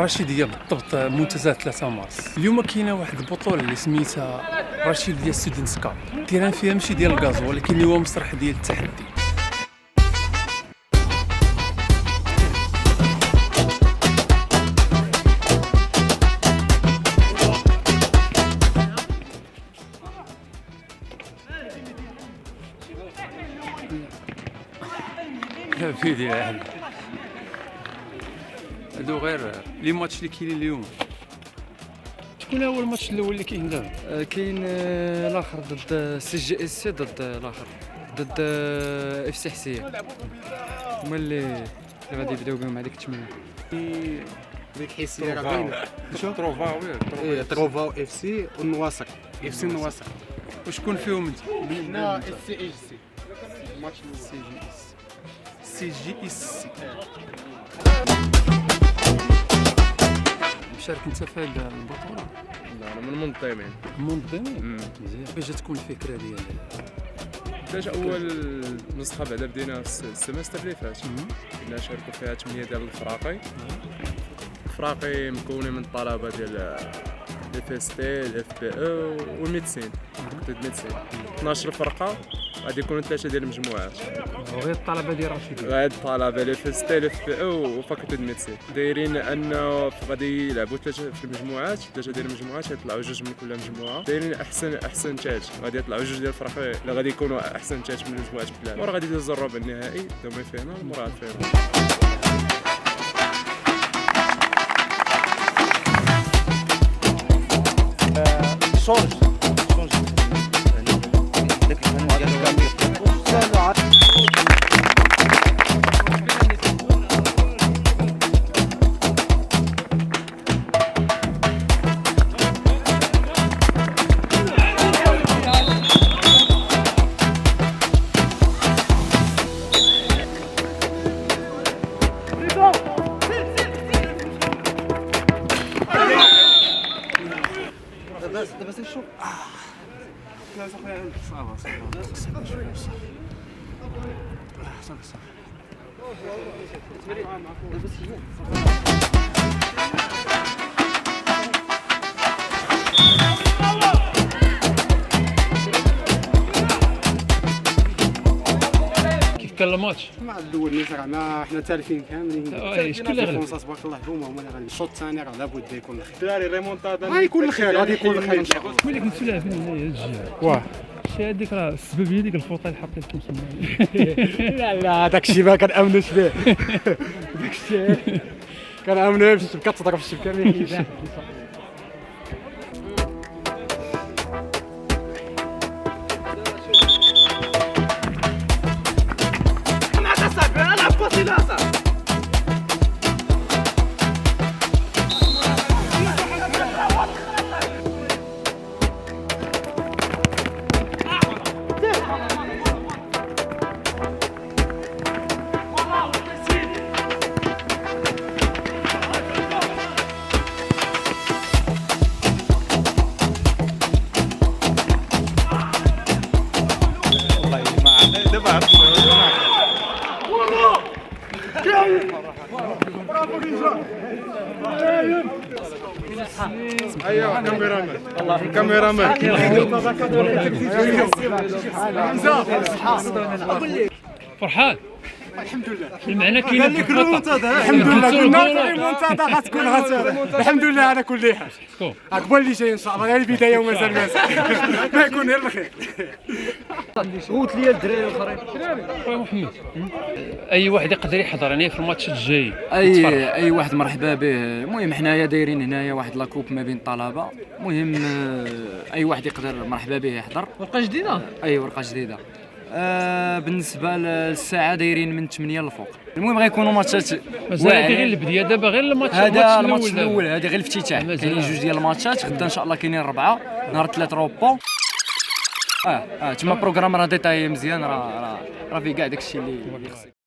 رشيدية بالضبط منتزه 3 مارس. اليوم كاينه واحد البطوله اللي سميتها رشيدية ستودنتس كاب، التيران فيها ماشي ديال الغاز ولكن اللي هو مسرح ديال التحدي. فيديو يعني هادو غير لي ماتش اللي كاينين اليوم. شكون هو الماتش الاول اللي كاين دابا؟ كاين الاخر ضد سي جي اس سي، ضد الاخر ضد اف سي حسين، هما اللي غادي يبداو بهم هذيك التمرين. ديك حسين راه باينه شوف تروفا اف سي والنواصر اف سي النواصر. وشكون فيهم انت؟ حنا اس سي اي جي سي ماتش سي جي اس سي. مشارك انت في هذه البطوله؟ لا انا من المنظمين. منظمين؟ مزيان. كيفاش تكون الفكره ديال باش اول نسخه بعدا بدينا السيمستر اللي فات كنا شاركوا فيها 8 ديال الفراقي. الفراقي مكونين من الطلبه ديال لي في اس تي الاف بي او والميديسين، فاكولتي ميديسين. 12 فرقه غادي يكونوا 3 ديال المجموعات. غير الطلبه ديال رشيدية؟ غير الطلبه لي في اس تي الاف بي او وفاكولتي ميديسين. دايرين انه غادي يلعبوا 3 في المجموعات، 3 ديال المجموعات يطلعوا 2 من كل مجموعه. دايرين احسن تاج، غادي يطلعوا 2 ديال الفرق اللي غادي يكونوا احسن تاج من المجموعات كلها، وراه غادي يدوزوا الربع النهائي دومي فينال مورا الفينال. شونج داك الفن ديال دابا نشوف كيف كان الماتش؟ مع الاول اللي زرعنا حنا تالفين كاملين. شكون اللي غلب؟ تبارك الله هما اللي غادي. الشوط الثاني راه لابد يكون الخير. الدراري ريمونتادا غيكون الخير، غادي يكون الخير ان شاء الله. ملي كنتو لاعبين هنايا الجهه واه شي هذيك راه السبب هي ديك الفوطه اللي حطيت لكم تما. لا داك الشيء ما كنامنوش به. داك الشيء كنامنوا باش كتضرب الشبكه ما يحيدش. ايوا كاميرامان فرحان؟ الحمد لله. المعنى كاين في الخطه. الحمد لله قلنا المنتدى غتكون الحمد لله على كل حال. عقبال اللي جاي ان شاء الله، غير البدايه ومازال ما يكون غير الخير. قلت لي الدراري الاخرين خويا محمد، اي واحد يقدر يحضر يعني في الماتش الجاي؟ اي واحد مرحبا به. المهم حنايا دايرين هنايا واحد لاكوب ما بين الطلبه، المهم اي واحد يقدر مرحبا به يحضر. ورقه جديده؟ اي ورقه جديده. بالنسبه للساعه دايرين من 8 للفوق. المهم غيكونوا ماتشات مازال غير البدايه دابا، غير الماتش الماتش الاول هذا غير الافتتاح. كاينين 2 ديال الماتشات غدا ان شاء الله، كاينين 4 نهار 3 روبو. تما بروغرام راه ديتاي مزيان، راه في كاع داكشي اللي